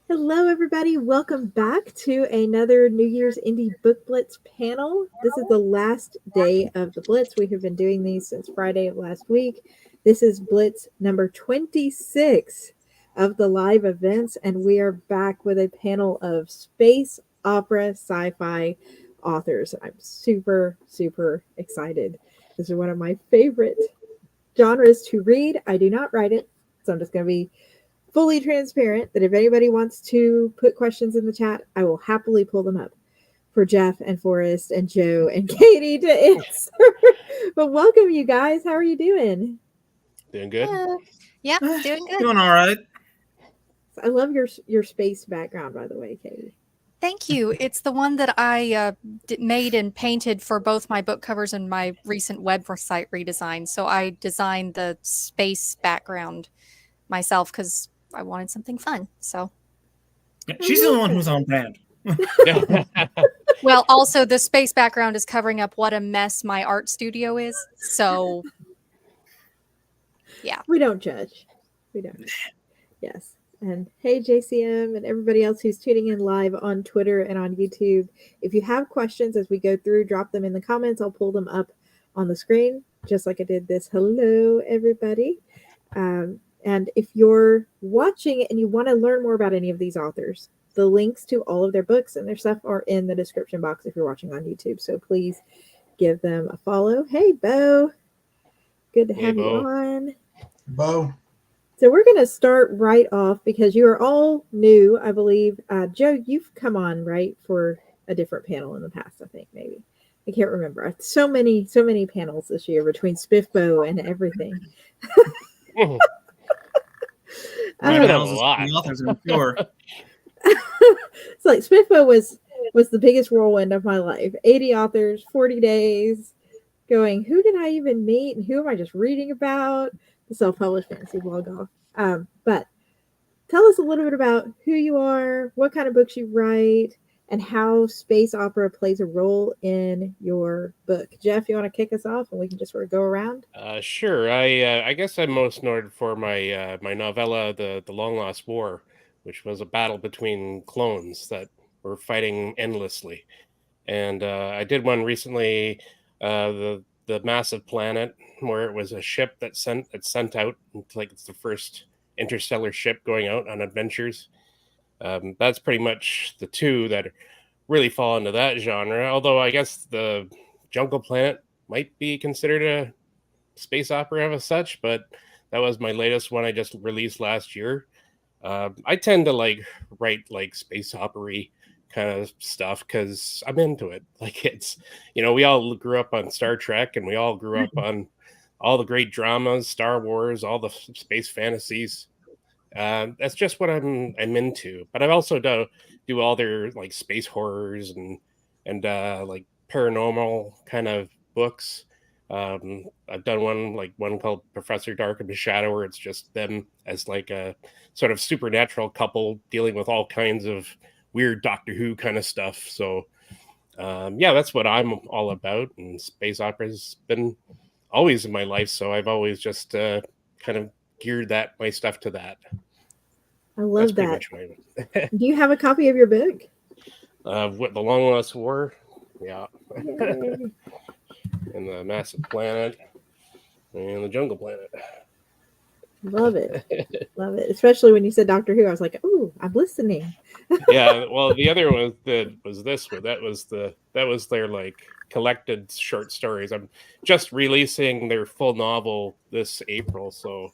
Hello, everybody. Welcome back to another New Year's Indie Book Blitz panel. This is the last day of the Blitz. We have been doing these since Friday of last week. This is Blitz number 26 of the live events, and we are back with a panel of space opera sci-fi authors. I'm super, super excited. This is one of my favorite genres to read. I do not write it, so I'm just going to be fully transparent that if anybody wants to put questions in the chat, I will happily pull them up for Jeff and Forrest and Joe and Katie to answer. But welcome, you guys. How are you doing? Doing good? Yeah, doing good. Doing all right. I love your space background, by the way, Katie. Thank you. It's the one that I made and painted for both my book covers and my recent website redesign. So I designed the space background myself because I wanted something fun. So she's the only one who's on brand. well, also the space background is covering up what a mess my art studio is. So yeah, we don't judge. We don't. Yes. And hey, JCM and everybody else who's tuning in live on Twitter and on YouTube. If you have questions as we go through, drop them in the comments. I'll pull them up on the screen, just like I did this. Hello, everybody. And if you're watching and you want to learn more about any of these authors, the links to all of their books and their stuff are in the description box if you're watching on YouTube. So please give them a follow. Hey, Bo. Good to have you on. Bo. So we're going to start right off because you are all new, I believe. Joe, you've come on, right, for a different panel in the past, I think, maybe. I can't remember. So many panels this year between Spiffbo and everything. Authors, I'm sure. It's like Spiffbo was the biggest whirlwind of my life. 80 authors, 40 days, going, who did I even meet and who am I just reading about? The self-published fantasy blog off. But tell us a little bit about who you are, what kind of books you write, and how space opera plays a role in your book. Jeff, you want to kick us off and we can just sort of go around? Sure. I guess I'm most noted for my my novella, The Long Lost War, which was a battle between clones that were fighting endlessly. And I did one recently, the Massive Planet, where it was a ship that's sent out, like it's the first interstellar ship going out on adventures. That's pretty much the two that really fall into that genre. Although I guess the Jungle Planet might be considered a space opera as such, but that was my latest one I just released last year. I tend to write space opera-y kind of stuff because I'm into it. Like it's, we all grew up on Star Trek and we all grew up on all the great dramas, Star Wars, all the space fantasies. That's just what I'm into. But I also do all their space horrors and paranormal kind of books. I've done one called Professor Dark and the Shadow, where it's just them as a sort of supernatural couple dealing with all kinds of weird Doctor Who kind of stuff. So that's what I'm all about. And space opera's been always in my life, so I've always just kind of geared my stuff to that. I love that. Do you have a copy of your book? What, The Long Lost War? Yeah. And the Massive Planet and the Jungle Planet. Love it. Love it. Especially when you said Doctor Who, I was like, "Oh, I'm listening." Yeah, well, the other one was this one. That was their collected short stories. I'm just releasing their full novel this April, so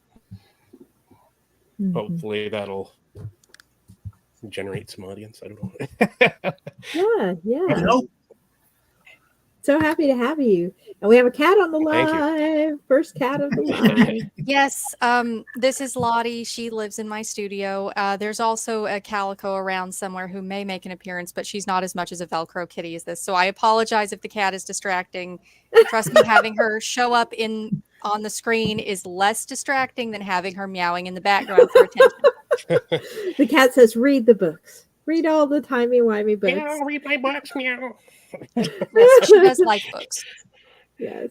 hopefully that'll generate some audience. I don't know. Yeah. So happy to have you. And we have a cat on the live. First cat of the live. Yes, this is Lottie. She lives in my studio. There's also a calico around somewhere who may make an appearance, but she's not as much as a Velcro kitty as this. So I apologize if the cat is distracting. Trust me, having her show up on the screen is less distracting than having her meowing in the background for attention. The cat says, read the books. Read all the timey-wimey books. Yeah, read my books, meow. Yes, she does like books. Yes.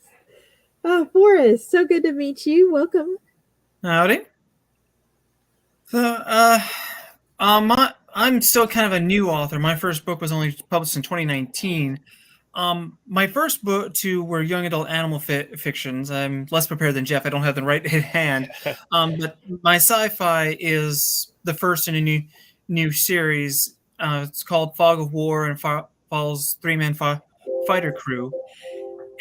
Forrest, so good to meet you. Welcome. Howdy. So, I'm still kind of a new author. My first book was only published in 2019. My first book two were young adult animal fictions. I'm less prepared than Jeff. I don't have them right at hand. But my sci-fi is the first in a new series. It's called Fog of War and follows three-man fighter crew.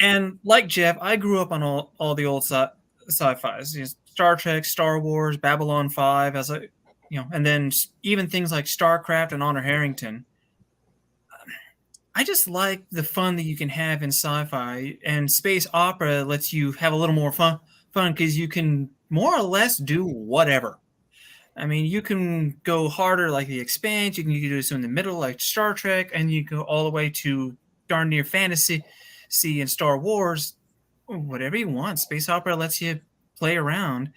And like Jeff, I grew up on all the old sci-fis. Star Trek, Star Wars, Babylon 5, and then even things like StarCraft and Honor Harrington. I just like the fun that you can have in sci-fi, and space opera lets you have a little more fun because you can more or less do whatever. I mean, you can go harder like The Expanse, you can do this in the middle like Star Trek, and you go all the way to darn near fantasy and Star Wars. Whatever you want. Space opera lets you play around.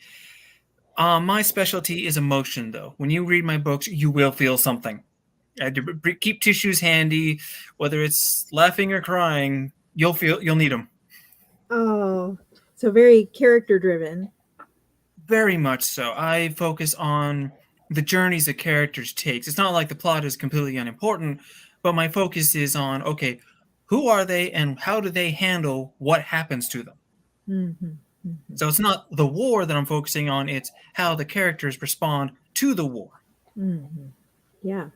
My specialty is emotion, though. When you read my books, you will feel something. Keep tissues handy, whether it's laughing or crying. You'll need them. Oh, so very character driven. Very much so. I focus on the journeys the characters take. It's not like the plot is completely unimportant, but my focus is on, okay, who are they and how do they handle what happens to them? Mm-hmm. Mm-hmm. So it's not the war that I'm focusing on, it's how the characters respond to the war. Mm-hmm. Yeah.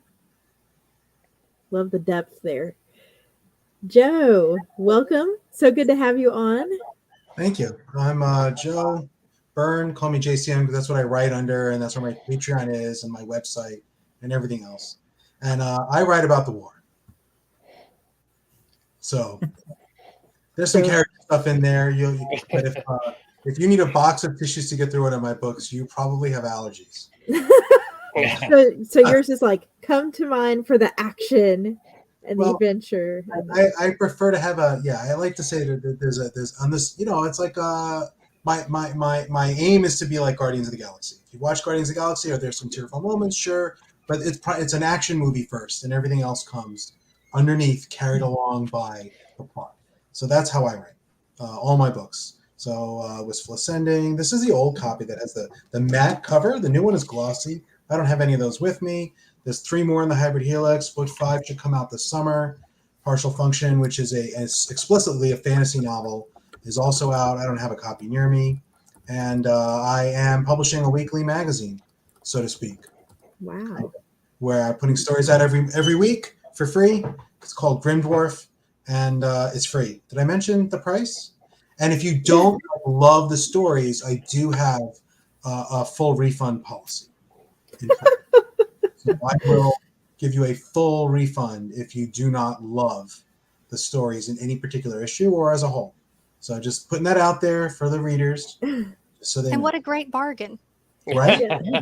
Love the depth there. Joe, welcome. So good to have you on. Thank you. I'm Joe Byrne. Call me JCM because that's what I write under, and that's where my Patreon is and my website and everything else. And I write about the war. So there's some character stuff in there. But if you need a box of tissues to get through one of my books, you probably have allergies. So yours is like come to mind for the action and the adventure. I prefer to have I like to say that there's on this, it's like my aim is to be like Guardians of the Galaxy. If you watch Guardians of the Galaxy, are there some tearful moments? Sure, but it's an action movie first, and everything else comes underneath, carried along by the plot. So that's how I write all my books. So Wistful Ascending, this is the old copy that has the matte cover. The new one is glossy. I don't have any of those with me. There's 3 more in the Hybrid Helix. Book 5 should come out this summer. Partial Function, which is explicitly a fantasy novel, is also out. I don't have a copy near me. And I am publishing a weekly magazine, so to speak. Wow. Where I'm putting stories out every week for free. It's called Grim Dwarf, and it's free. Did I mention the price? And if you don't love the stories, I do have a full refund policy. So I will give you a full refund if you do not love the stories in any particular issue or as a whole. So just putting that out there for the readers, so they know. What a great bargain! Right? Yeah.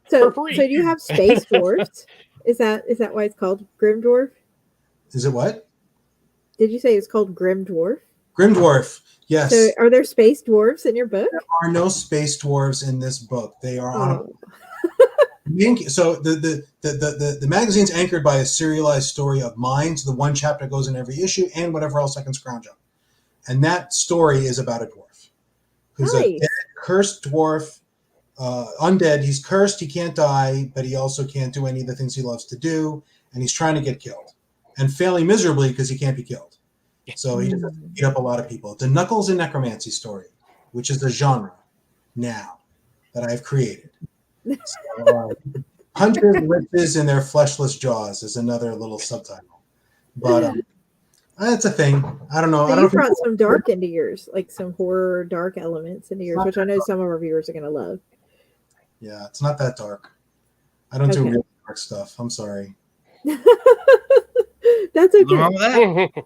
So do you have Space Dwarfs? Is that why it's called Grim Dwarf? Is it what? Did you say it's called Grim Dwarf? Grim Dwarf. Yes. So are there space dwarves in your book? There are no space dwarves in this book. They are on Oh. so the magazine's anchored by a serialized story of mine. So the one chapter goes in every issue and whatever else I can scrounge up. And that story is about a dwarf who's a dead, cursed dwarf, undead. He's cursed. He can't die, but he also can't do any of the things he loves to do. And he's trying to get killed and failing miserably because he can't be killed. So he just has to beat up a lot of people. It's a Knuckles and Necromancy story, which is the genre now that I've created. So, Hunters, witches, and their fleshless jaws is another little subtitle. But it's a thing. I don't know. So I don't you brought some dark into yours, like some horror, dark elements into yours, which I know some of our viewers are going to love. Yeah, it's not that dark. I don't do real dark stuff. I'm sorry. That's okay. What's wrong with that?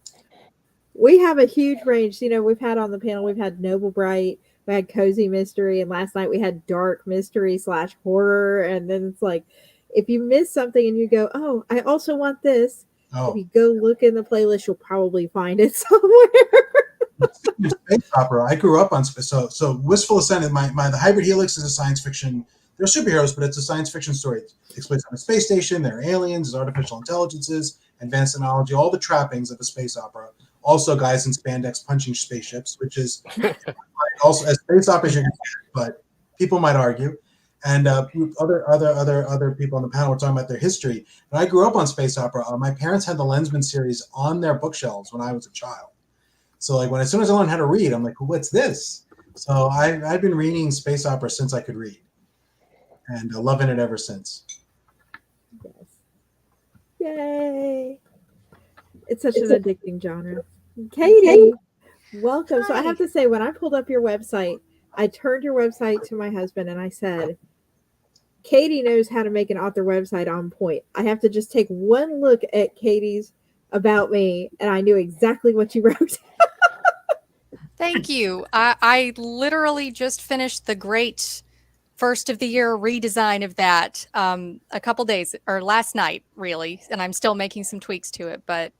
We have a huge range. We've had on the panel, we've had Noble Bright, we had Cozy Mystery, and last night we had Dark Mystery / horror. And then it's like, if you miss something and you go, oh, I also want this, if you go look in the playlist, you'll probably find it somewhere. Space opera. I grew up on so Wistful Ascendant. The Hybrid Helix is a science fiction. They're superheroes, but it's a science fiction story. It takes place on a space station. There are aliens, there's artificial intelligences, advanced technology, all the trappings of a space opera. Also, guys in spandex punching spaceships, which is also as space opera as you can get, but people might argue. And other people on the panel were talking about their history. And I grew up on space opera. My parents had the Lensman series on their bookshelves when I was a child. So like as soon as I learned how to read, I'm like, what's this? So I've been reading space opera since I could read, and loving it ever since. Yes. Yay! It's such an addicting genre. Katie, welcome. So I have to say, when I pulled up your website, I turned your website to my husband and I said, Katie knows how to make an author website on point. I have to just take one look at Katie's about me and I knew exactly what you wrote. Thank you. I literally just finished the great first of the year redesign of that a couple days or last night, really. And I'm still making some tweaks to it, but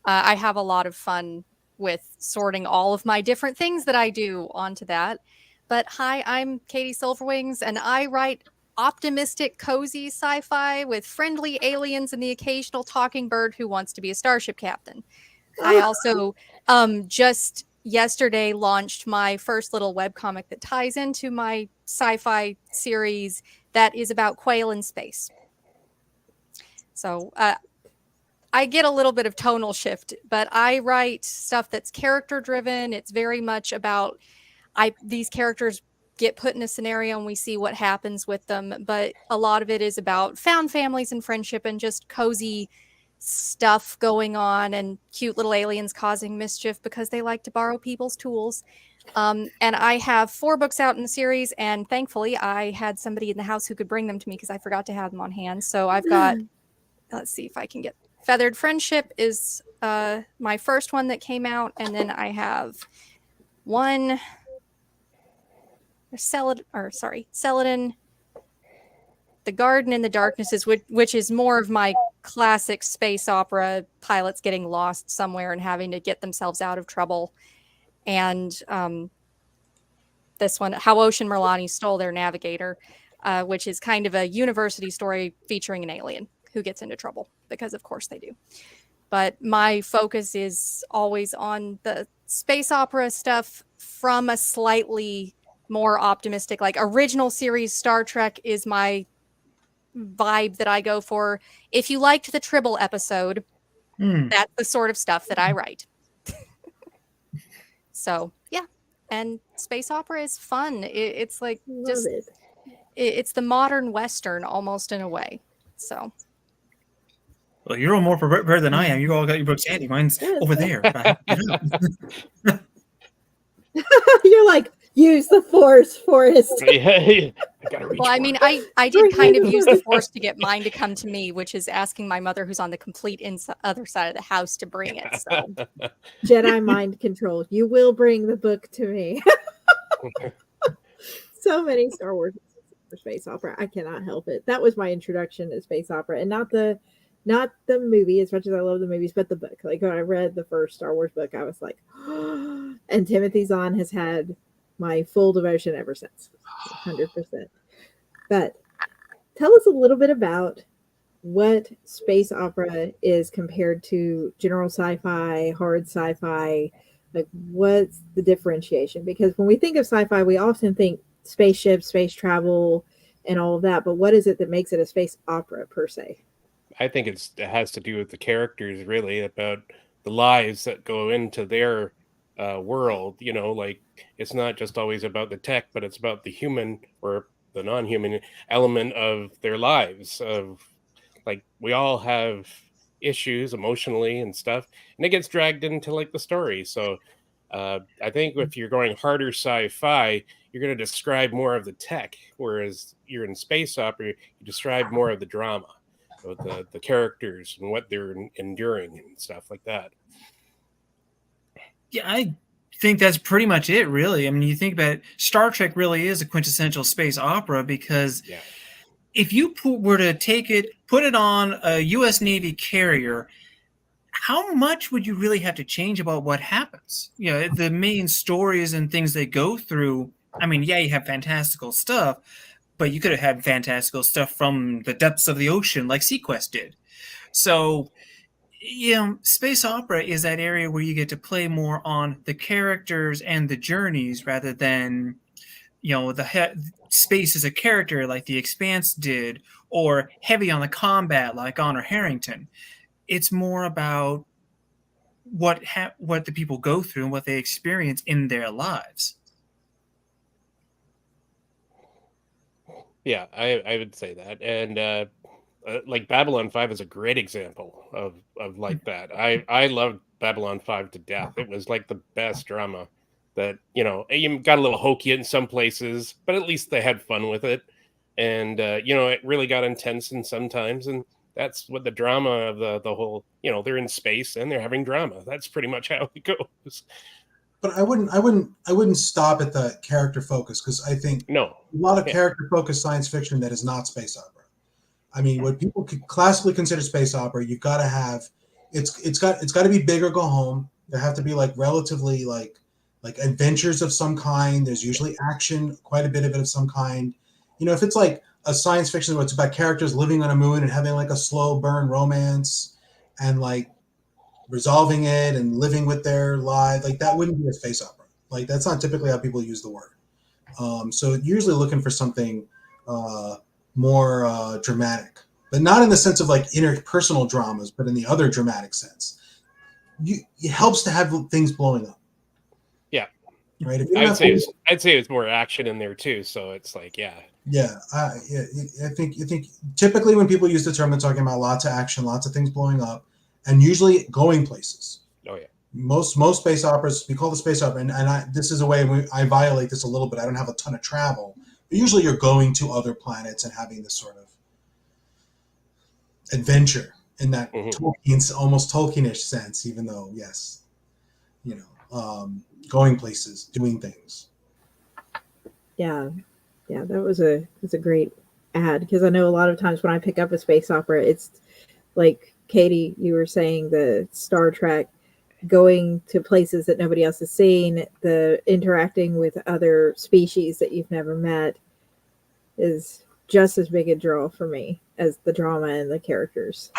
I have a lot of fun with sorting all of my different things that I do onto that. But hi, I'm Katie Silverwings, and I write optimistic, cozy sci-fi with friendly aliens and the occasional talking bird who wants to be a starship captain. I also just yesterday launched my first little webcomic that ties into my sci-fi series that is about quail in space. So I get a little bit of tonal shift, but I write stuff that's character driven. It's very much about these characters get put in a scenario and we see what happens with them. But a lot of it is about found families and friendship and just cozy stuff going on and cute little aliens causing mischief because they like to borrow people's tools. And I have 4 books out in the series, and thankfully I had somebody in the house who could bring them to me because I forgot to have them on hand. So I've got, let's see if I can get Feathered Friendship is my first one that came out, and then I have one Celadon, The Garden in the Darknesses, which is more of my classic space opera pilots getting lost somewhere and having to get themselves out of trouble. And this one, How Ocean Merlani Stole Their Navigator, which is kind of a university story featuring an alien who gets into trouble, because of course they do. But my focus is always on the space opera stuff from a slightly more optimistic, like original series Star Trek is my vibe that I go for. If you liked the Tribble episode, that's the sort of stuff that I write. So yeah, and space opera is fun. It's like it's the modern Western almost in a way. So. Well, you're all more prepared than I am. You all got your books handy. Mine's over there. You're like, use the Force, Forrest. I gotta reach. Well, I mean, I did kind of use the Force to get mine to come to me, which is asking my mother, who's on the complete other side of the house, to bring it. So. Jedi mind control. You will bring the book to me. So many Star Wars for space opera. I cannot help it. That was my introduction to space opera, and not the movie, as much as I love the movies, but the book. Like when I read the first Star Wars book, I was like, oh, and Timothy Zahn has had my full devotion ever since, 100%. But tell us a little bit about what space opera is compared to general sci-fi, hard sci-fi. Like, what's the differentiation? Because when we think of sci-fi, we often think spaceships, space travel, and all of that. But what is it that makes it a space opera per se? I think it has to do with the characters, really, about the lives that go into their world. You know, like it's not just always about the tech, but it's about the human or the non-human element of their lives. Of like, we all have issues emotionally and stuff, and it gets dragged into like the story. So I think if you're going harder sci-fi, you're going to describe more of the tech, whereas you're in space opera, you describe more of the drama. With the characters and what they're enduring and stuff like that. Yeah, I think that's pretty much it, really. I mean, you think about it, Star Trek really is a quintessential space opera because if you were to take it, put it on a U.S. Navy carrier, how much would you really have to change about what happens? You know, the main stories and things they go through, I mean, yeah, you have fantastical stuff, but you could have had fantastical stuff from the depths of the ocean like Sequest did. So, you know, space opera is that area where you get to play more on the characters and the journeys rather than space as a character like The Expanse did, or heavy on the combat like Honor Harrington. It's more about what the people go through and what they experience in their lives. Yeah, I would say that. And like Babylon 5 is a great example of like that. I loved Babylon 5 to death. It was like the best drama that, you got a little hokey in some places, but at least they had fun with it. And it really got intense in sometimes, and that's what the drama of the whole, they're in space and they're having drama. That's pretty much how it goes. But I wouldn't stop at the character focus, because I think No. a lot of Yeah. character focused science fiction that is not space opera. I mean, what people could classically consider space opera, you've got to have it's got to be big or go home. There have to be like relatively like adventures of some kind. There's usually action, quite a bit of it of some kind. If it's like a science fiction where it's about characters living on a moon and having like a slow burn romance and like resolving it and living with their lives, like that wouldn't be a space opera. Like that's not typically how people use the word. So usually looking for something more dramatic, but not in the sense of like interpersonal dramas, but in the other dramatic sense. It helps to have things blowing up. Yeah. Right. I'd say it's more action in there too. So it's like, yeah. Yeah. I think typically when people use the term, they're talking about lots of action, lots of things blowing up, and usually going places. Oh yeah. Most space operas, we call the space opera, and this is a way I violate this a little bit. I don't have a ton of travel, but usually you're going to other planets and having this sort of adventure in that almost Tolkienish sense, even though, yes, going places, doing things. Yeah, that was a great ad, because I know a lot of times when I pick up a space opera, it's like Katie, you were saying, the Star Trek, going to places that nobody else has seen, the interacting with other species that you've never met is just as big a draw for me as the drama and the characters.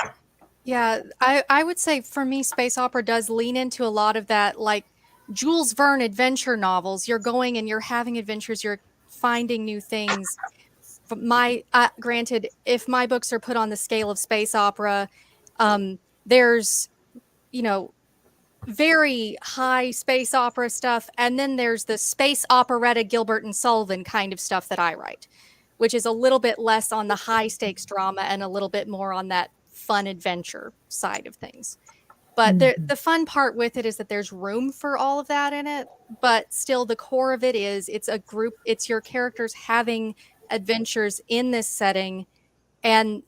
Yeah, I would say for me, space opera does lean into a lot of that, like Jules Verne adventure novels. You're going and you're having adventures, you're finding new things. Granted, if my books are put on the scale of space opera, there's, very high space opera stuff, and then there's the space operetta Gilbert and Sullivan kind of stuff that I write, which is a little bit less on the high stakes drama and a little bit more on that fun adventure side of things. But the fun part with it is that there's room for all of that in it, but still the core of it is it's a group, it's your characters having adventures in this setting. And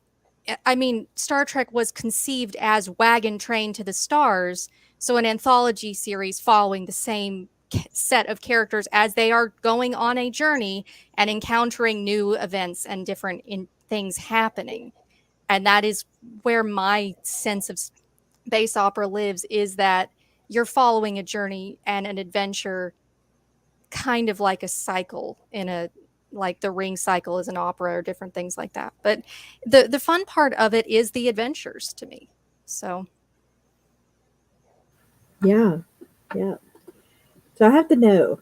I mean, Star Trek was conceived as Wagon Train to the Stars, so an anthology series following the same set of characters as they are going on a journey and encountering new events and different things happening. And that is where my sense of space opera lives, is that you're following a journey and an adventure, kind of like a cycle like the Ring cycle is an opera or different things like that. But the fun part of it is the adventures to me. So Yeah. So I have to know,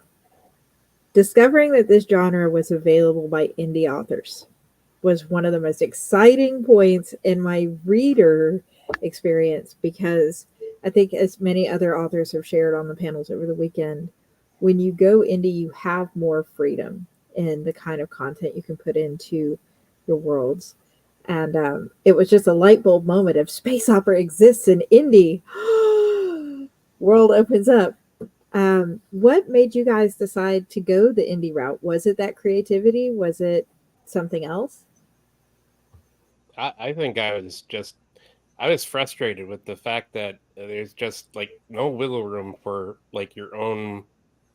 discovering that this genre was available by indie authors was one of the most exciting points in my reader experience, because I think, as many other authors have shared on the panels over the weekend, when you go indie, you have more freedom in the kind of content you can put into your worlds. And it was just a light bulb moment of space opera exists in indie. World opens up. What made you guys decide to go the indie route? Was it that creativity? Was it something else? I think I was frustrated with the fact that there's just like no wiggle room for like your own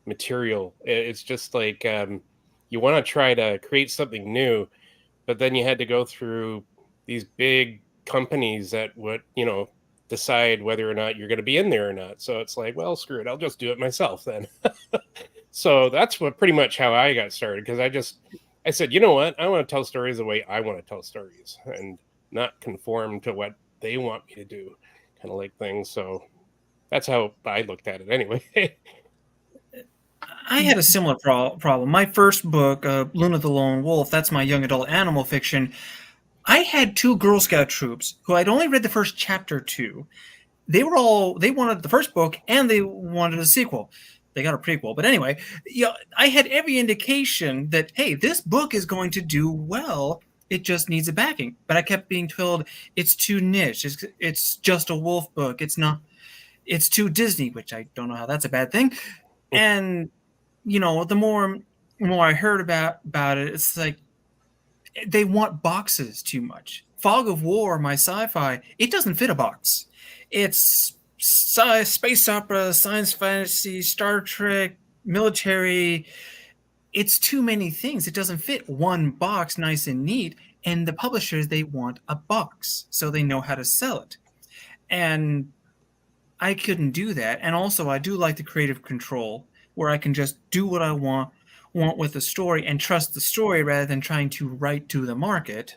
material. It's just like you want to try to create something new, but then you had to go through these big companies that would, decide whether or not you're going to be in there or not. So it's like, well, screw it, I'll just do it myself then. So that's pretty much how I got started, because I said, you know what, I want to tell stories the way I want to tell stories and not conform to what they want me to do, kind of like things. So that's how I looked at it anyway. I had a similar problem. My first book, Luna the Lone Wolf, that's my young adult animal fiction. I had 2 Girl Scout troops who I'd only read the first chapter to. They wanted the first book and they wanted a sequel. They got a prequel, but anyway, I had every indication that, hey, this book is going to do well. It just needs a backing. But I kept being told it's too niche. It's just a wolf book. It's not. It's too Disney, which I don't know how that's a bad thing. And the more I heard about it, it's like they want boxes too much. Fog of War, my sci-fi, it doesn't fit a box. It's space opera, science fantasy, Star Trek, military. It's too many things. It doesn't fit one box nice and neat. And the publishers, they want a box so they know how to sell it. And I couldn't do that. And also, I do like the creative control where I can just do what I want with the story and trust the story rather than trying to write to the market.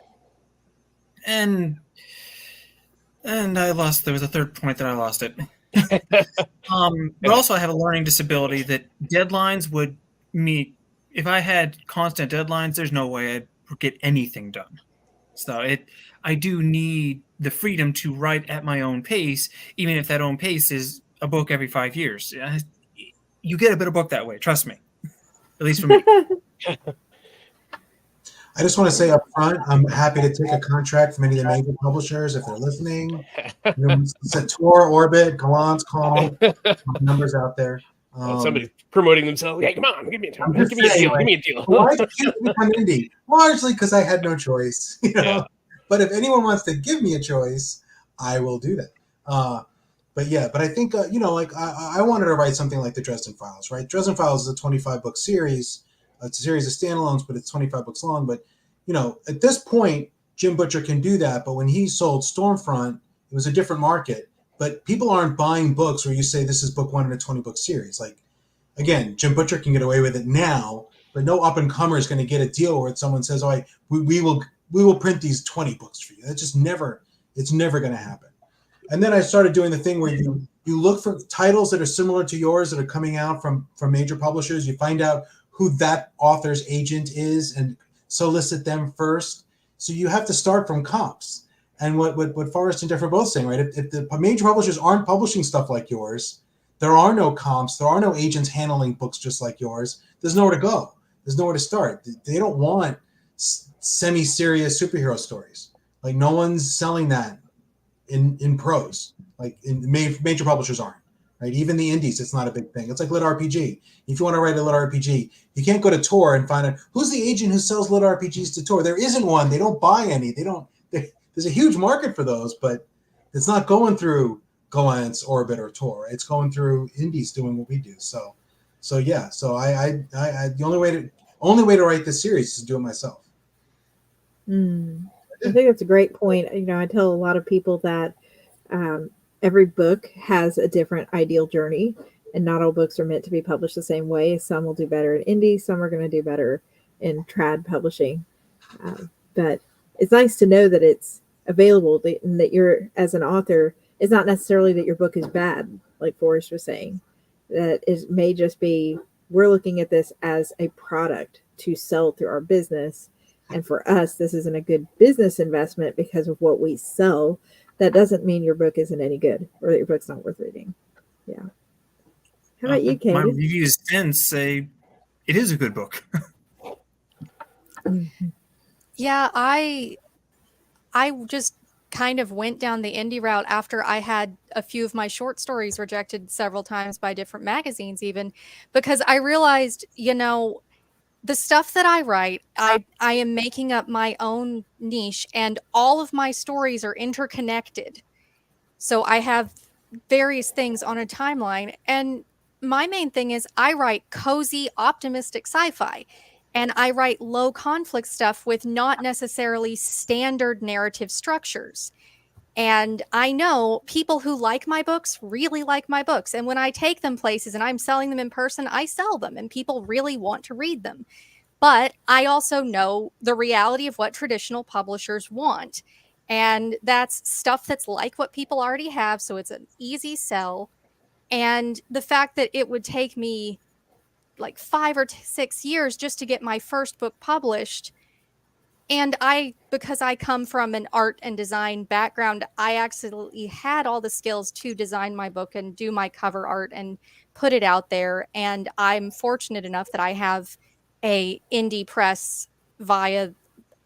And I lost. There was a third point that I lost it. But also, I have a learning disability that deadlines would meet. If I had constant deadlines, there's no way I'd get anything done. So I do need the freedom to write at my own pace, even if that own pace is a book every 5 years. You get a better book that way. Trust me. At least for me. I just want to say up front, I'm happy to take a contract from any of the major publishers if they're listening. Sator, Orbit, Gallant, Call, numbers out there. Somebody's promoting themselves. Hey, come on, give me a deal. Give me a deal. Why can't you become indie? Largely because I had no choice. Yeah. But if anyone wants to give me a choice, I will do that. But I think I wanted to write something like the Dresden Files, right? Dresden Files is a 25-book series. It's a series of standalones, but it's 25 books long. But at this point, Jim Butcher can do that. But when he sold Stormfront, it was a different market. But people aren't buying books where you say this is book 1 in a 20-book series. Like, again, Jim Butcher can get away with it now, but no up-and-comer is going to get a deal where someone says, "Oh, we will print these 20 books for you." That's just never going to happen. And then I started doing the thing where you look for titles that are similar to yours that are coming out from major publishers. You find out who that author's agent is and solicit them first. So you have to start from comps. And what Forrest and Jeff are both saying, right? If the major publishers aren't publishing stuff like yours, there are no comps, there are no agents handling books just like yours. There's nowhere to go. There's nowhere to start. They don't want semi-serious superhero stories. Like, no one's selling that in prose. Like, major publishers aren't. Right? Even the indies, it's not a big thing. It's like lit RPG. If you want to write a lit RPG, you can't go to Tor and find out who's the agent who sells lit RPGs to Tor. There isn't one. They don't buy any. There's a huge market for those, but it's not going through Gollancz, Orbit, or Tor. It's going through indies doing what we do. So yeah. So I the only way to write this series is to do it myself. I think that's a great point. I tell a lot of people that every book has a different ideal journey, and not all books are meant to be published the same way. Some will do better in indie, some are going to do better in trad publishing. But it's nice to know that it's available, and that you're, as an author, it's not necessarily that your book is bad, like Forrest was saying. That it may just be, we're looking at this as a product to sell through our business. And for us, this isn't a good business investment because of what we sell. That doesn't mean your book isn't any good or that your book's not worth reading. Yeah. How about you, Katie? My reviews then say it is a good book. Yeah, I just kind of went down the indie route after I had a few of my short stories rejected several times by different magazines, even because I realized, the stuff that I write, I am making up my own niche, and all of my stories are interconnected. So I have various things on a timeline. And my main thing is I write cozy, optimistic sci-fi. And I write low conflict stuff with not necessarily standard narrative structures. And I know people who like my books really like my books. And when I take them places and I'm selling them in person, I sell them and people really want to read them. But I also know the reality of what traditional publishers want. And that's stuff that's like what people already have. So it's an easy sell. And the fact that it would take me like 5 or 6 years just to get my first book published. And because I come from an art and design background, I absolutely had all the skills to design my book and do my cover art and put it out there. And I'm fortunate enough that I have a indie press via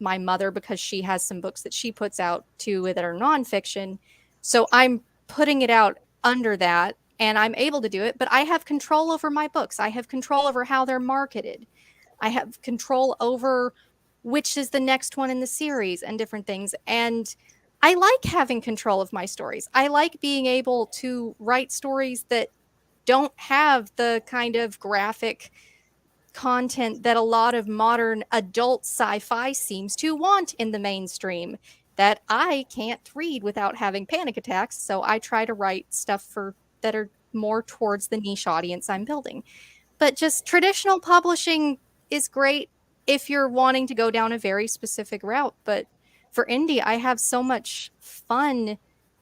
my mother, because she has some books that she puts out too that are nonfiction. So I'm putting it out under that, and I'm able to do it, but I have control over my books. I have control over how they're marketed. I have control over which is the next one in the series and different things. And I like having control of my stories. I like being able to write stories that don't have the kind of graphic content that a lot of modern adult sci-fi seems to want in the mainstream, that I can't read without having panic attacks. So I try to write stuff that are more towards the niche audience I'm building. But just traditional publishing is great if you're wanting to go down a very specific route. But for indie, I have so much fun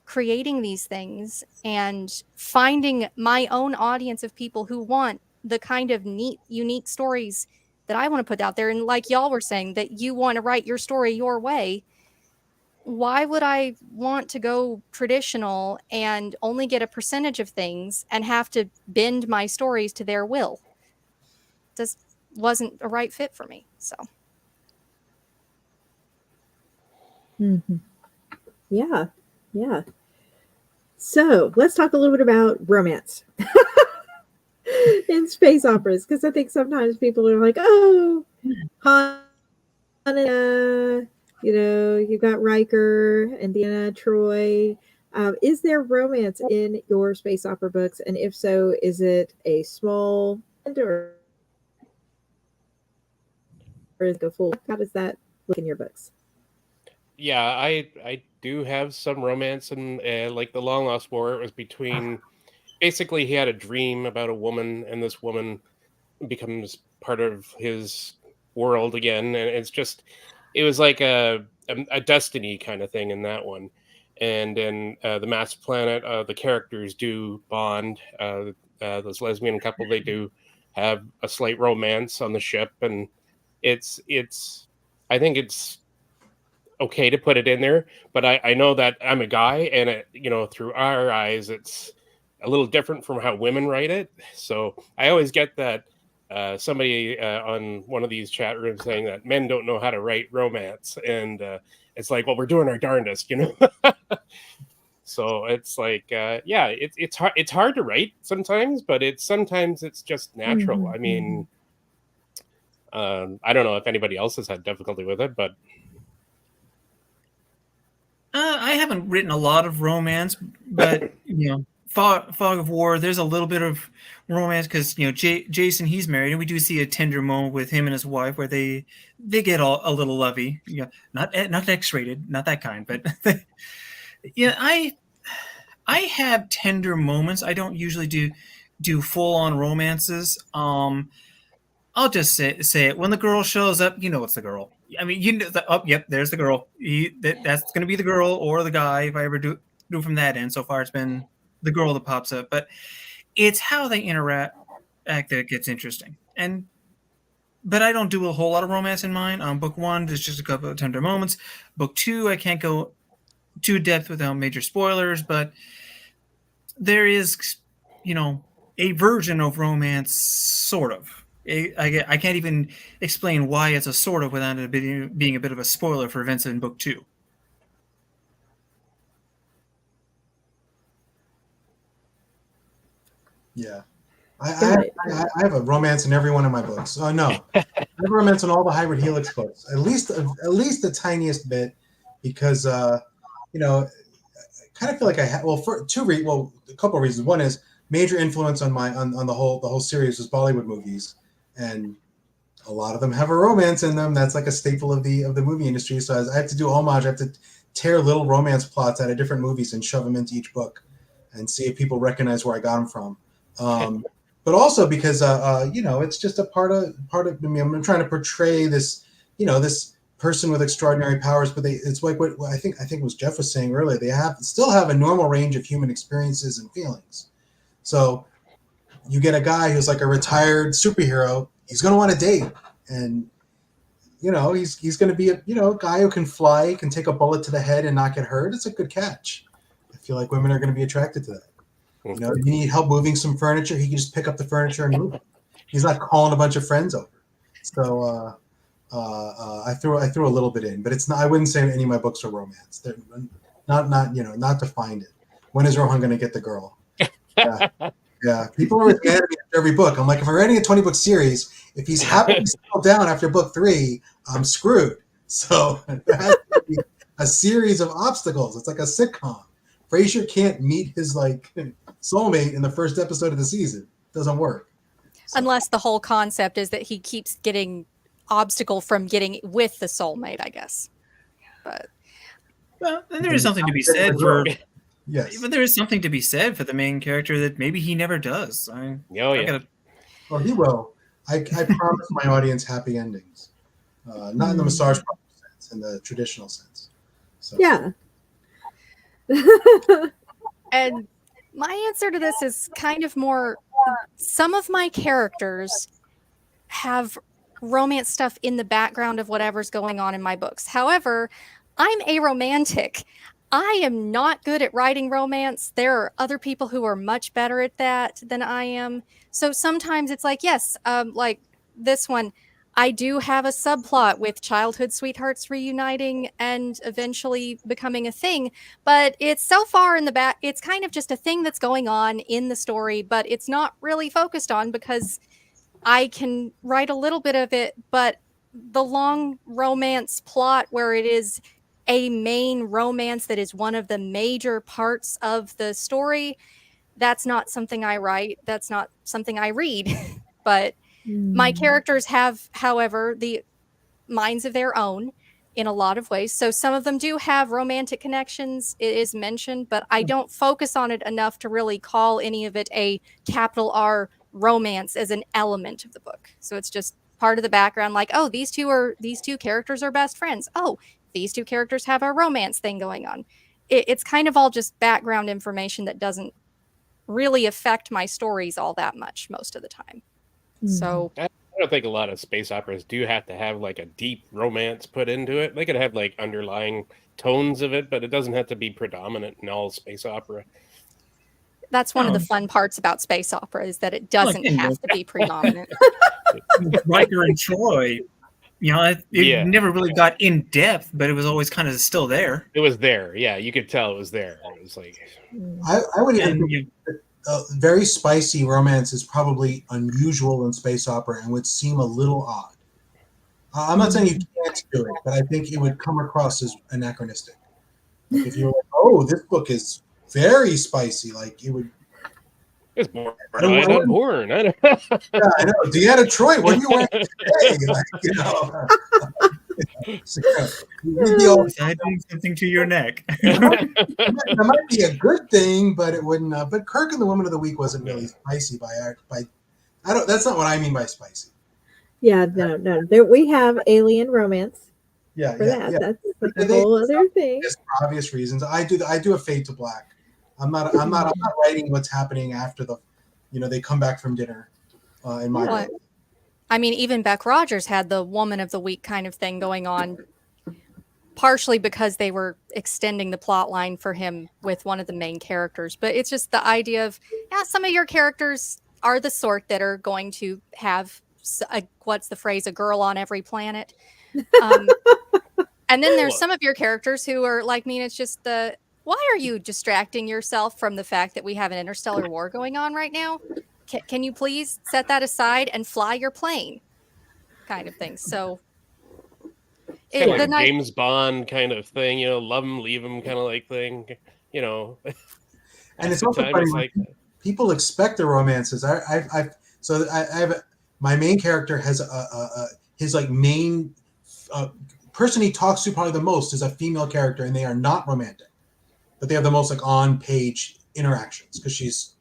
creating these things and finding my own audience of people who want the kind of neat, unique stories that I want to put out there. And like y'all were saying, that you want to write your story your way. Why would I want to go traditional and only get a percentage of things and have to bend my stories to their will? Just wasn't a right fit for me. So. Mm-hmm. Yeah. Yeah. So let's talk a little bit about romance in space operas, because I think sometimes people are like, oh, Hannah, you've got Riker, Indiana, Troy. Is there romance in your space opera books? And if so, is it a small or is it a full? How does that look in your books? Yeah, I do have some romance, and like the Long Lost War, it was between. Basically, he had a dream about a woman, and this woman becomes part of his world again, and it was like a destiny kind of thing in that one. And in the Master Planet, the characters do bond. This lesbian couple, they do have a slight romance on the ship, and it's I think it's okay to put it in there, but I know that I'm a guy, and through our eyes, it's a little different from how women write it. So I always get that somebody on one of these chat rooms saying that men don't know how to write romance, and it's like, well, we're doing our darndest, So it's like, it's hard to write sometimes, but sometimes it's just natural. Mm-hmm. I mean, I don't know if anybody else has had difficulty with it, but I haven't written a lot of romance, but Fog of War, there's a little bit of romance because Jason, he's married, and we do see a tender moment with him and his wife where they get a little lovey. Not X-rated, not that kind, but I have tender moments. I don't usually do full on romances. I'll just say it. When the girl shows up, it's the girl. I mean, yep, there's the girl. That's going to be the girl or the guy if I ever do from that end. So far, it's been the girl that pops up. But it's how they interact that gets interesting. But I don't do a whole lot of romance in mine. Book 1, there's just a couple of tender moments. Book 2, I can't go too depth without major spoilers, but there is, a version of romance, sort of. I can't even explain why it's a sort of without it being a bit of a spoiler for events in book 2. Yeah. I have a romance in every one of my books. Oh no, I have romance in all the Hybrid Helix books. At least the tiniest bit, because I kind of feel like I have. Well, for a couple of reasons. One is major influence on the whole series was Bollywood movies, and a lot of them have a romance in them. That's like a staple of the movie industry. So I have to do homage. I have to tear little romance plots out of different movies and shove them into each book, and see if people recognize where I got them from. But also because it's just a part of me. I'm trying to portray this, this person with extraordinary powers, but it's like what I think was Jeff was saying earlier. They still have a normal range of human experiences and feelings. So you get a guy who's like a retired superhero. He's going to want to date, and he's going to be a guy who can fly, can take a bullet to the head and not get hurt. It's a good catch. I feel like women are going to be attracted to that. You need help moving some furniture. He can just pick up the furniture and move it. He's not calling a bunch of friends over. So I threw a little bit in, but it's not. I wouldn't say any of my books are romance. They're not to find it. When is Rohan going to get the girl? Yeah. People are mad at me after every book. I'm like, if I'm writing a 20-book series, if he's happily settled down after book 3, I'm screwed. So there has to be a series of obstacles. It's like a sitcom. Frasier can't meet his soulmate in the first episode of the season. It doesn't work. So. Unless the whole concept is that he keeps getting obstacle from getting with the soulmate, I guess. But then there is something to be said for. Yes, but there is something to be said for the main character that maybe he never does. Or he will. I promise my audience happy endings, not in the massage parlor sense, in the traditional sense. So. Yeah. And my answer to this is kind of more. Some of my characters have romance stuff in the background of whatever's going on in my books. However, I'm aromantic. I am not good at writing romance. There are other people who are much better at that than I am. So sometimes it's like, yes, like this one, I do have a subplot with childhood sweethearts reuniting and eventually becoming a thing, but it's so far in the back. It's kind of just a thing that's going on in the story, but it's not really focused on because I can write a little bit of it, but the long romance plot where it is a main romance that is one of the major parts of the story, that's not something I write. That's not something I read. But my characters have, however, the minds of their own in a lot of ways. So some of them do have romantic connections, it is mentioned, but I don't focus on it enough to really call any of it a capital R romance as an element of the book. So it's just part of the background, like, oh, these two characters are best friends. Oh, these two characters have a romance thing going on. It's kind of all just background information that doesn't really affect my stories all that much most of the time. So I don't think a lot of space operas do have to have like a deep romance put into it. They could have like underlying tones of it, but it doesn't have to be predominant in all space opera. that's one of the fun parts about space opera is that it doesn't have to be predominant. Riker and Troy, it never really got in depth, but it was always kind of still there. It was there. Yeah, you could tell it was there. It was like... I would even think very spicy romance is probably unusual in space opera and would seem a little odd. I'm not saying you can't do it, but I think it would come across as anachronistic. Like if you're like, oh, this book is very spicy, like it would... It's boring. I'm boring. I know. Yeah, I know. Deanna Troy, what are you wearing today? Adding something to your neck. That might be a good thing, but it wouldn't. But Kirk and the Woman of the Week wasn't really spicy by. I don't. That's not what I mean by spicy. Yeah, no. There we have alien romance. Yeah, for that. That's like a whole other thing. For obvious reasons, I do a Fade to Black. I'm not writing what's happening after they come back from dinner. In my book. I mean, even Beck Rogers had the Woman of the Week kind of thing going on, partially because they were extending the plot line for him with one of the main characters. But it's just the idea of, some of your characters are the sort that are going to have, what's the phrase, a girl on every planet. And then there's some of your characters who are like me, and it's just why are you distracting yourself from the fact that we have an interstellar war going on right now? Can you please set that aside and fly your plane? Kind of thing. So it's kind of like James Bond kind of thing, love him, leave him kind of like thing, And it's also funny, like people expect the romances. I have my main character has his like main person he talks to probably the most is a female character, and they are not romantic, but they have the most like on page interactions because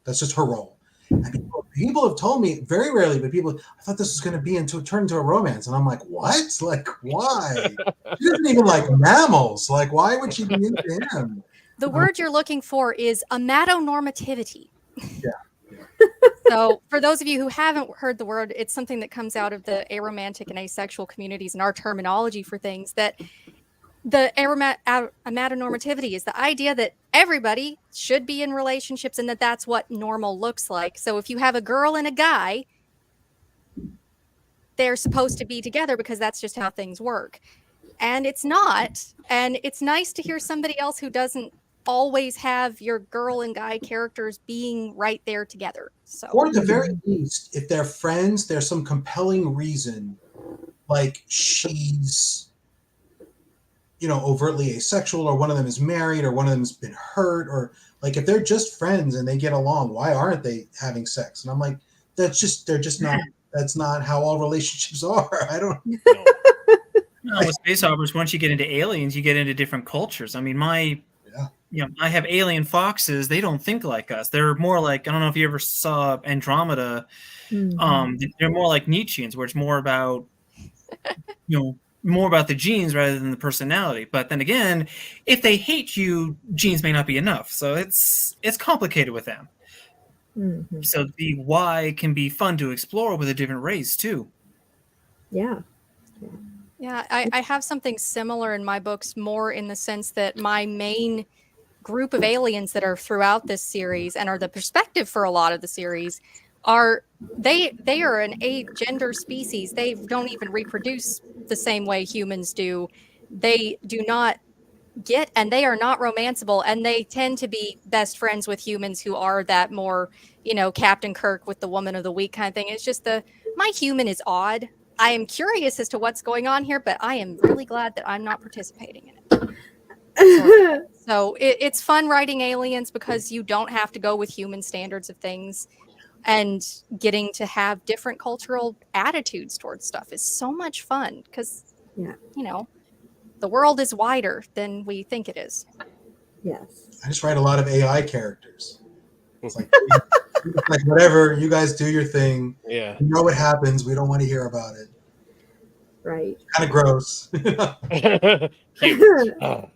that's just her role. And people have told me, very rarely, but I thought this was going to turn into a romance. And I'm like, what? Like, why? She doesn't even like mammals. Like, why would she be into him? The word you're looking for is amatonormativity. Yeah. So for those of you who haven't heard the word, it's something that comes out of the aromantic and asexual communities and our terminology for things, that the amatonormativity is the idea that everybody should be in relationships and that that's what normal looks like. So if you have a girl and a guy, they're supposed to be together because that's just how things work. And it's not. And it's nice to hear somebody else who doesn't always have your girl and guy characters being right there together. So, or at the very least, if they're friends, there's some compelling reason, like she's, overtly asexual, or one of them is married, or one of them has been hurt, or like if they're just friends and they get along, why aren't they having sex? And I'm like, they're just not. That's not how all relationships are. I don't know. No, with space operas, once you get into aliens, you get into different cultures. I mean, I have alien foxes. They don't think like us. They're more like, I don't know if you ever saw Andromeda. Mhm. They're more like Nietzscheans, where it's more about, more about the genes rather than the personality. But then again, if they hate you, genes may not be enough. So it's complicated with them. Mhm. So the why can be fun to explore with a different race too. Yeah. yeah, I have something similar in my books, more in the sense that my main group of aliens that are throughout this series and are the perspective for a lot of the series are they are an agender species. They don't even reproduce the same way humans do. They do not get, and they are not romanceable, and they tend to be best friends with humans who are that more, Captain Kirk with the woman of the week kind of thing. It's just my human is odd. I am curious as to what's going on here, but I am really glad that I'm not participating in it. So it's fun writing aliens because you don't have to go with human standards of things, and getting to have different cultural attitudes towards stuff is so much fun because, the world is wider than we think it is. Yes. I just write a lot of AI characters. It's like, whatever, you guys do your thing. Yeah. You know what happens. We don't want to hear about it. Right. Kind of gross. Humans.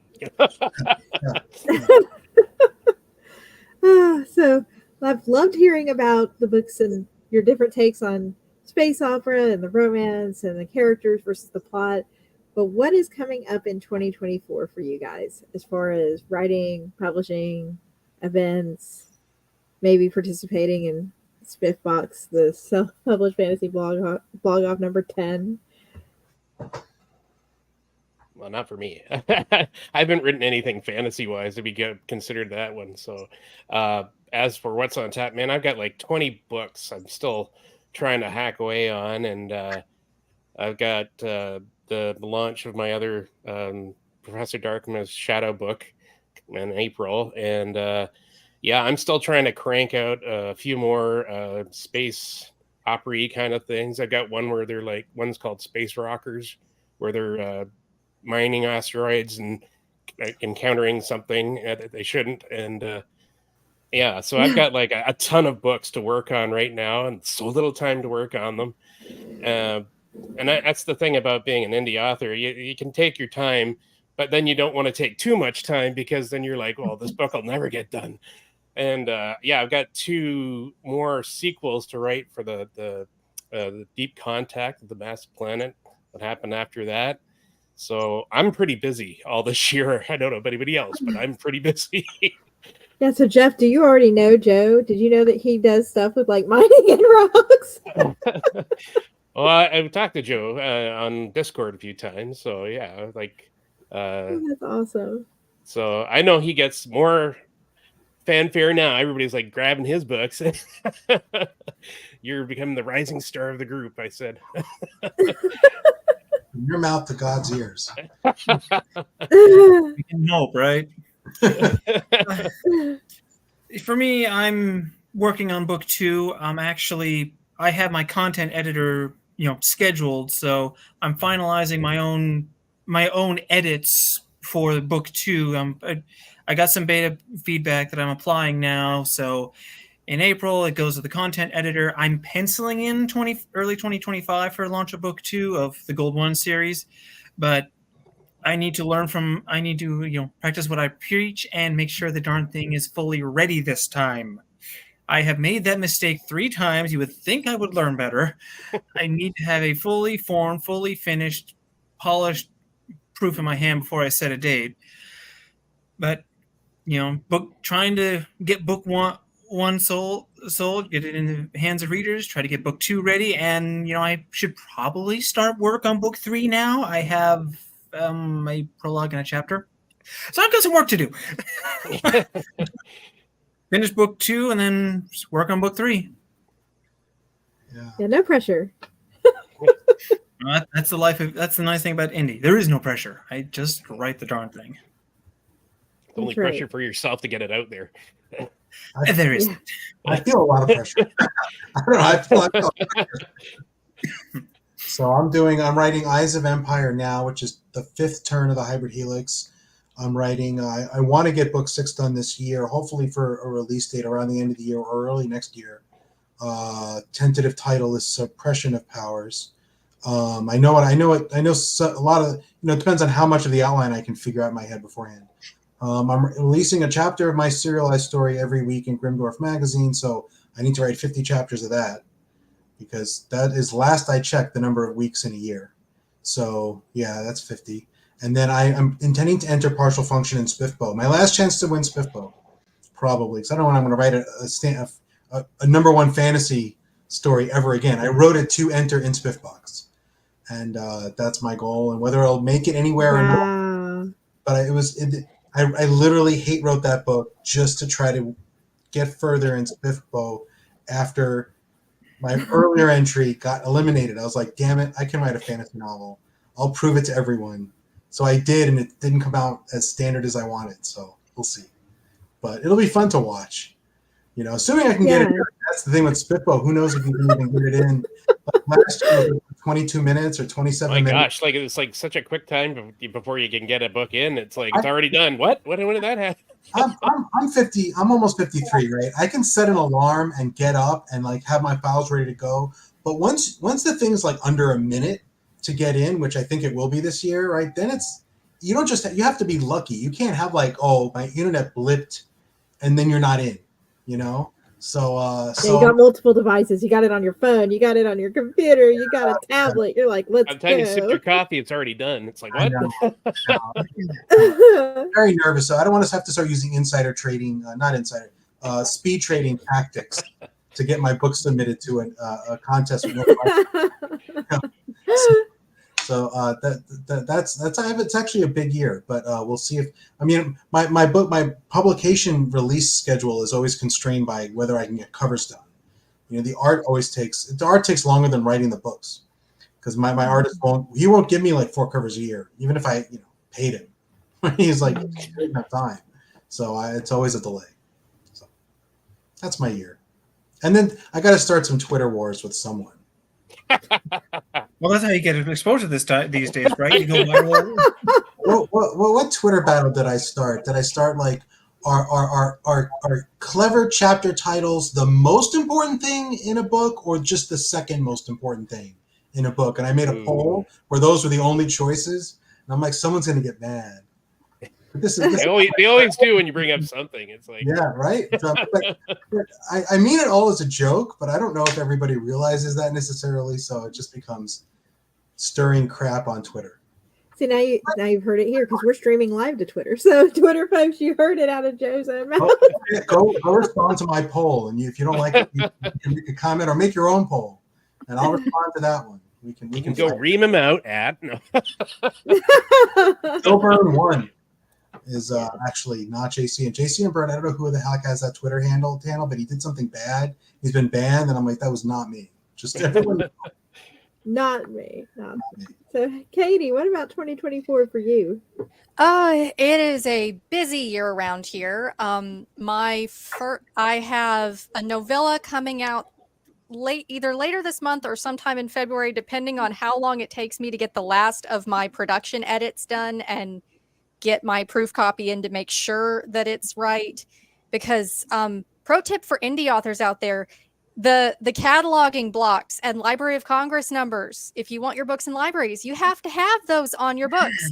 So I've loved hearing about the books and your different takes on space opera and the romance and the characters versus the plot. But what is coming up in 2024 for you guys as far as writing, publishing, events, maybe participating in Spiffbox, the self-published fantasy blog off number 10? Well, not for me. I haven't written anything fantasy-wise to be considered that one. So, as for what's on tap, man, I've got like 20 books I'm still trying to hack away on, and I've got the launch of my other Professor Darkman's Shadow book in April, and I'm still trying to crank out a few more space opera-y kind of things. I've got one where they're like, one's called Space Rockers, where they're mining asteroids and encountering something that they shouldn't, and so I've got like a ton of books to work on right now, and so little time to work on them. And that's the thing about being an indie author. You can take your time, but then you don't want to take too much time, because then you're like, well, this book will never get done. And I've got 2 more sequels to write for the Deep Contact of the Massive Planet. What happened after that? So I'm pretty busy all this year. I don't know about anybody else, but I'm pretty busy. Yeah, so Jeff, do you already know Joe? Did you know that he does stuff with like mining and rocks? Well, I've talked to Joe on Discord a few times. So yeah, like That's awesome. So I know he gets more fanfare now. Everybody's like grabbing his books. You're becoming the rising star of the group, I said. From your mouth to God's ears. We can hope, right? For me, I'm working on book 2. I have my content editor, scheduled, so I'm finalizing my own edits for book 2. I got some beta feedback that I'm applying now, so in April it goes to the content editor. I'm penciling in early 2025 for launch of book 2 of the Gold 1 series, but I need to practice what I preach and make sure the darn thing is fully ready this time. I have made that mistake 3 times. You would think I would learn better. I need to have a fully formed, fully finished, polished proof in my hand before I set a date. But trying to get book one sold, get it in the hands of readers, try to get book 2 ready, and I should probably start work on book 3 now. I have a prologue and a chapter, so I've got some work to do. Finish book 2 and then work on book 3. Yeah, no pressure. That's the nice thing about indie. There is no pressure. I just write the darn thing. The only pressure for yourself to get it out there. There is. Yeah. I feel a lot of pressure. I don't know. I feel pressure. So I'm writing Eyes of Empire now, which is the 5th turn of the Hybrid Helix. I'm writing. I want to get book 6 done this year, hopefully for a release date around the end of the year or early next year. Tentative title is Suppression of Powers. I know a lot of, it depends on how much of the outline I can figure out in my head beforehand. I'm releasing a chapter of my serialized story every week in Grimdorf magazine, so I need to write 50 chapters of that, because that is, last I checked, the number of weeks in a year. So yeah, that's 50. And then I'm intending to enter Partial Function in Spiffbo. My last chance to win Spiffbo, probably, because I don't know when I'm going to write a number 1 fantasy story ever again. I wrote it to enter in Spiffbox, and that's my goal. And whether I'll make it anywhere or not, but I literally hate wrote that book just to try to get further in Spiffbo after my earlier entry got eliminated. I was like, damn it, I can write a fantasy novel. I'll prove it to everyone. So I did, and it didn't come out as standard as I wanted. So we'll see. But it'll be fun to watch. Assuming I can get it in. That's the thing with Spiffbo. Who knows if you can even get it in. Like last year, 22 minutes or 27 minutes. My gosh, it's like such a quick time before you can get a book in. It's like it's already done. What? When did that happen? I'm 50. I'm almost 53, right? I can set an alarm and get up and have my files ready to go. But once the thing's under a minute to get in, which I think it will be this year, right? Then you have to be lucky. You can't have my internet blipped and then you're not in, So you got multiple devices. You got it on your phone. You got it on your computer. You got a tablet. You're like, let's go. By the time you sip your coffee, it's already done. It's like, what? Very nervous. So I don't want to have to start using insider trading, speed trading tactics to get my book submitted to a contest. So it's actually a big year, but we'll see my publication release schedule is always constrained by whether I can get covers done. The art takes longer than writing the books, because my artist won't give me 4 covers a year, even if I paid him. He's like, he doesn't have time. So it's always a delay. So that's my year. And then I got to start some Twitter wars with someone. Well, that's how you get exposed to these days, right? You go viral. What Twitter battle did I start? Did I start are clever chapter titles the most important thing in a book, or just the second most important thing in a book? And I made a poll where those were the only choices. And I'm like, someone's going to get mad. They always do when you bring up something. It's like, yeah, right. So I mean it all as a joke, but I don't know if everybody realizes that necessarily. So it just becomes stirring crap on Twitter. See, now you've heard it here, because we're streaming live to Twitter. So Twitter folks, you heard it out of Joe's own mouth. Go respond to my poll, and if you don't like it, you can make a comment or make your own poll, and I'll respond to that one. We can go ream him out at Burn 1. Is actually not JC and Burn. I don't know who the heck has that Twitter handle, but he did something bad. He's been banned, and I'm like, that was not me. Just everyone. Not me. So, Katie, what about 2024 for you? It is a busy year around here. I have a novella coming out either later this month or sometime in February, depending on how long it takes me to get the last of my production edits done and get my proof copy in to make sure that it's right. Because pro tip for indie authors out there, the cataloging blocks and Library of Congress numbers, if you want your books in libraries, you have to have those on your books.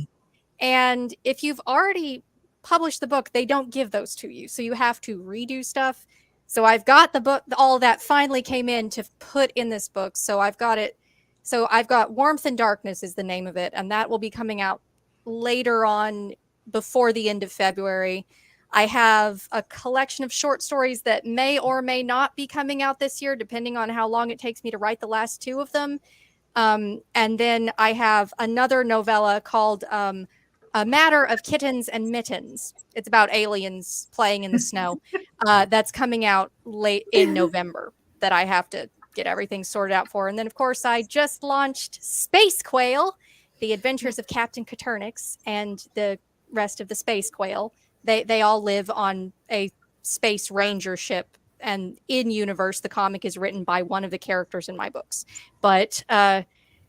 And if you've already published the book, they don't give those to you. So you have to redo stuff. So I've got the book, all that finally came in to put in this book. So I've got it. So I've got Warmth and Darkness is the name of it, and that will be coming out later on before the end of February. I have a collection of short stories that may or may not be coming out this year, depending on how long it takes me to write the last two of them. And then I have another novella called A Matter of Kittens and Mittens. It's about aliens playing in the snow. That's coming out late in November that I have to get everything sorted out for. And then, of course, I just launched Space Quail, The Adventures of Captain Caternix and the rest of the Space Quail. They all live on a space ranger ship, and in universe, the comic is written by one of the characters in my books. But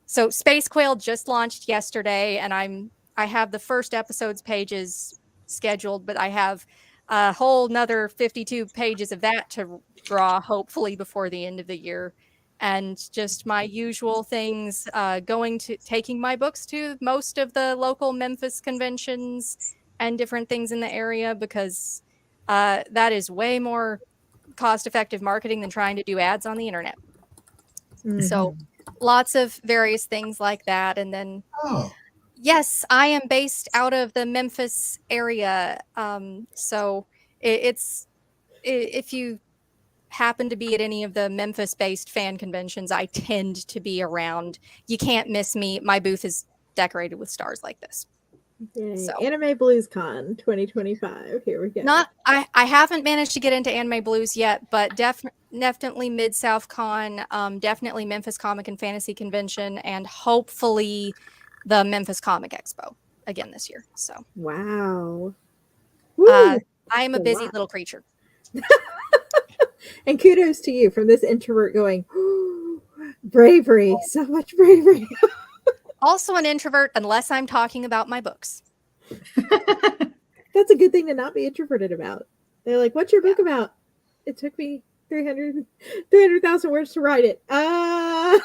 so Space Quail just launched yesterday, and I have the first episode's pages scheduled, but I have a whole another 52 pages of that to draw, hopefully before the end of the year. And just my usual things, taking my books to most of the local Memphis conventions and different things in the area, because that is way more cost-effective marketing than trying to do ads on the internet. Mm-hmm. So lots of various things like that. And then, yes, I am based out of the Memphis area. So if you happen to be at any of the Memphis-based fan conventions, I tend to be around. You can't miss me. My booth is decorated with stars like this. Yay. So. Anime Blues Con 2025. Here we go. I haven't managed to get into Anime Blues yet, but definitely Mid-South Con, definitely Memphis Comic and Fantasy Convention, and hopefully the Memphis Comic Expo again this year. So wow. I am a busy little creature. And kudos to you from this introvert going, bravery, so much bravery. Also an introvert unless I'm talking about my books. That's a good thing to not be introverted about. They're like, what's your book about? It took me 300,000 words to write it. I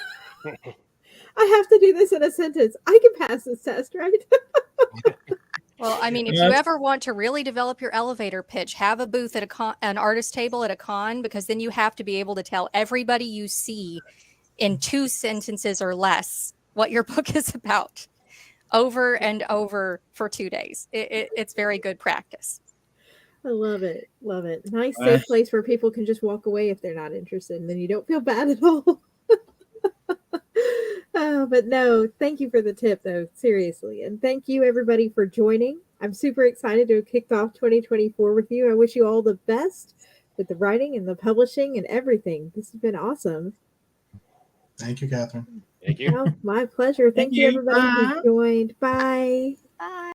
have to do this in a sentence. I can pass this test, right? Well, I mean, if you ever want to really develop your elevator pitch, have a booth at an artist table at a con, because then you have to be able to tell everybody you see in 2 sentences or less what your book is about over and over for 2 days. It's very good practice. I love it. Love it. Nice safe place where people can just walk away if they're not interested, and then you don't feel bad at all. But no, thank you for the tip, though, seriously. And thank you, everybody, for joining. I'm super excited to have kicked off 2024 with you. I wish you all the best with the writing and the publishing and everything. This has been awesome. Thank you, Katherine. Thank you. Oh, my pleasure. Thank you, everybody who joined. Bye. Bye.